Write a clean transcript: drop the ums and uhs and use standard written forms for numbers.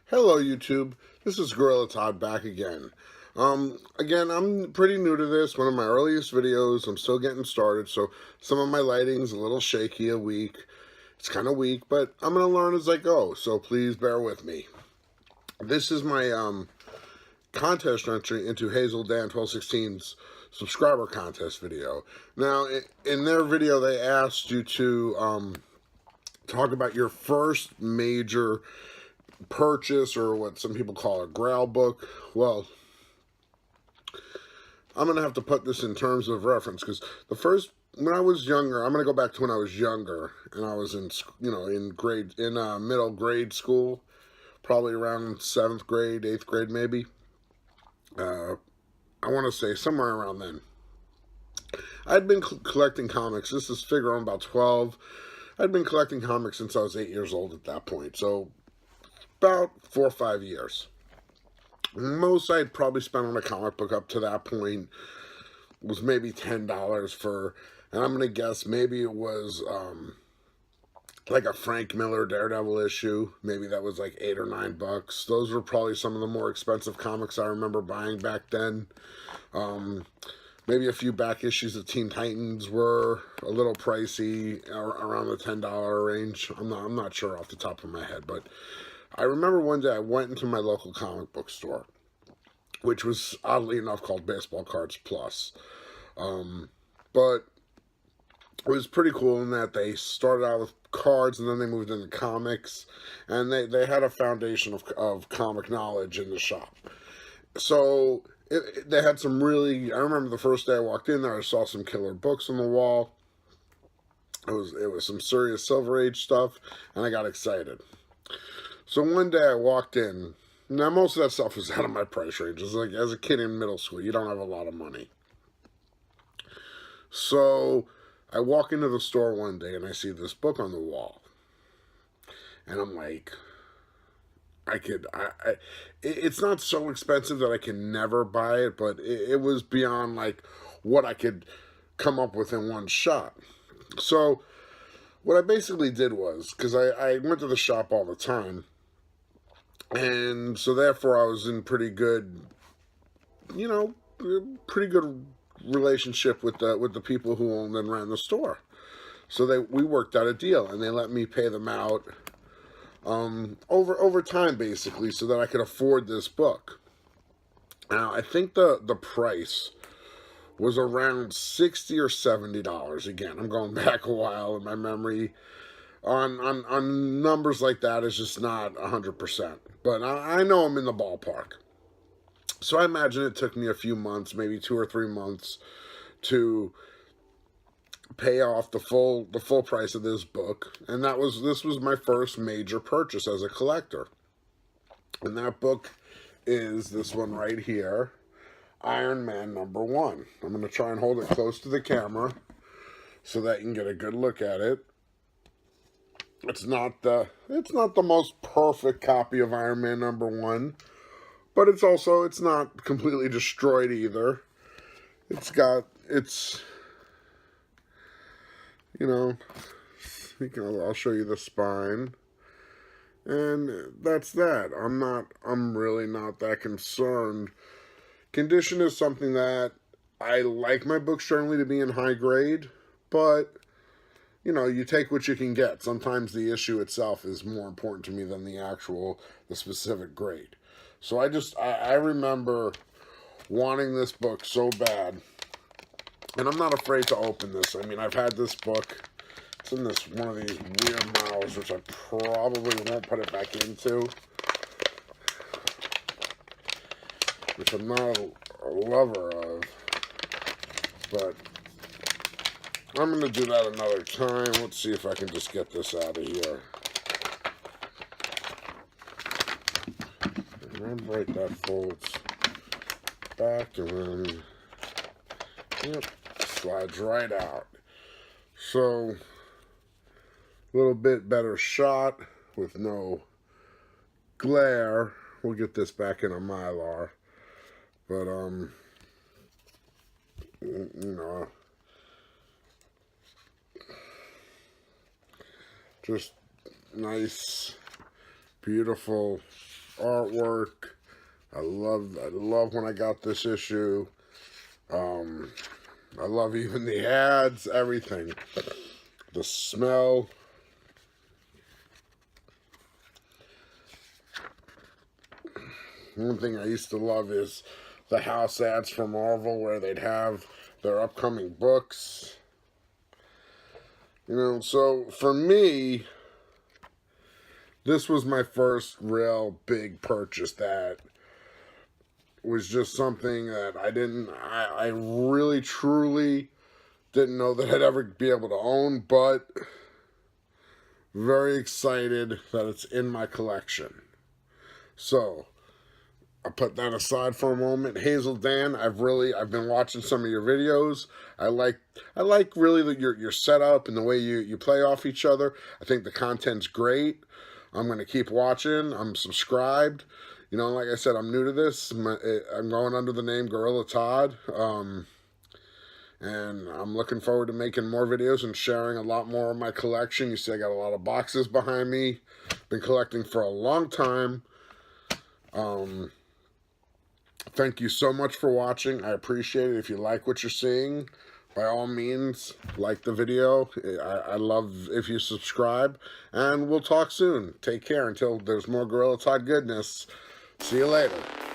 Hello YouTube, this is Gorilla Todd back again. Again, I'm pretty new to this, one of my earliest videos. I'm still getting started, so some of my lighting's a little shaky, weak. It's kind of weak, but I'm going to learn as I go, so please bear with me. This is my contest entry into hazeldan1216's subscriber contest video. Now, in their video, they asked you to talk about your first major purchase, or what some people call a grail book. Well, I'm going to have to put this in terms of reference, because when I was younger, I'm going to go back to when I was younger, and I was in middle grade school, probably around 7th grade, 8th grade maybe. I want to say somewhere around then. I'd been collecting comics. This is figure I'm about 12. I'd been collecting comics since I was 8 years old at that point, so about 4 or 5 years. Most I'd probably spent on a comic book up to that point was maybe $10 for, and I'm going to guess maybe it was like a Frank Miller Daredevil issue. Maybe that was like $8 or $9. Those were probably some of the more expensive comics I remember buying back then. Maybe a few back issues of Teen Titans were a little pricey, around the $10 range. I'm not sure off the top of my head, but I remember one day I went into my local comic book store, which was oddly enough called Baseball Cards Plus. But it was pretty cool in that they started out with cards and then they moved into comics, and they had a foundation of comic knowledge in the shop. So they had some really, I remember the first day I walked in there, I saw some killer books on the wall. It was some serious Silver Age stuff, and I got excited. So one day I walked in. Now, most of that stuff was out of my price range. It's like, as a kid in middle school, you don't have a lot of money. So I walk into the store one day and I see this book on the wall. And I'm like, it's not so expensive that I can never buy it, but it was beyond like what I could come up with in one shot. So what I basically did was, because I went to the shop all the time, and so therefore I was in pretty good relationship with the people who owned and ran the store. So we worked out a deal, and they let me pay them out over time, basically, so that I could afford this book. Now, I think the price was around $60 or $70. Again, I'm going back a while, and my memory on numbers like that is just not 100%. But I know I'm in the ballpark. So I imagine it took me a few months, maybe 2 or 3 months, to pay off the full price of this book. And this was my first major purchase as a collector. And that book is this one right here, Iron Man #1. I'm going to try and hold it close to the camera so that you can get a good look at it. It's not the most perfect copy of Iron Man #1, but it's not completely destroyed either. I'll show you the spine, and that's that. I'm really not that concerned. Condition is something that I like my books generally to be in high grade, but you take what you can get. Sometimes the issue itself is more important to me than the specific grade. So I remember wanting this book so bad, and I'm not afraid to open this. I mean, I've had this book. It's in one of these weird mouths, which I probably won't put it back into, which I'm not a lover of, but I'm going to do that another time. Let's see if I can just get this out of here. And right, that folds back, and then, yep, slides right out. So, a little bit better shot with no glare. We'll get this back in a Mylar. But, just nice, beautiful artwork. I love when I got this issue. I love even the ads, everything. The smell. One thing I used to love is the house ads for Marvel where they'd have their upcoming books. You know, so for me, this was my first real big purchase that was just something that I really truly didn't know that I'd ever be able to own, but very excited that it's in my collection. So, I'll put that aside for a moment. Hazel Dan, I've been watching some of your videos. I like really your setup and the way you play off each other. I think the content's great. I'm going to keep watching. I'm subscribed. You know, like I said, I'm new to this. I'm going under the name Gorilla Todd. And I'm looking forward to making more videos and sharing a lot more of my collection. You see I got a lot of boxes behind me. Been collecting for a long time. Thank you so much for watching. I appreciate it. If you like what you're seeing, by all means, like the video. I love if you subscribe. And we'll talk soon. Take care until there's more Gorilla Todd goodness. See you later.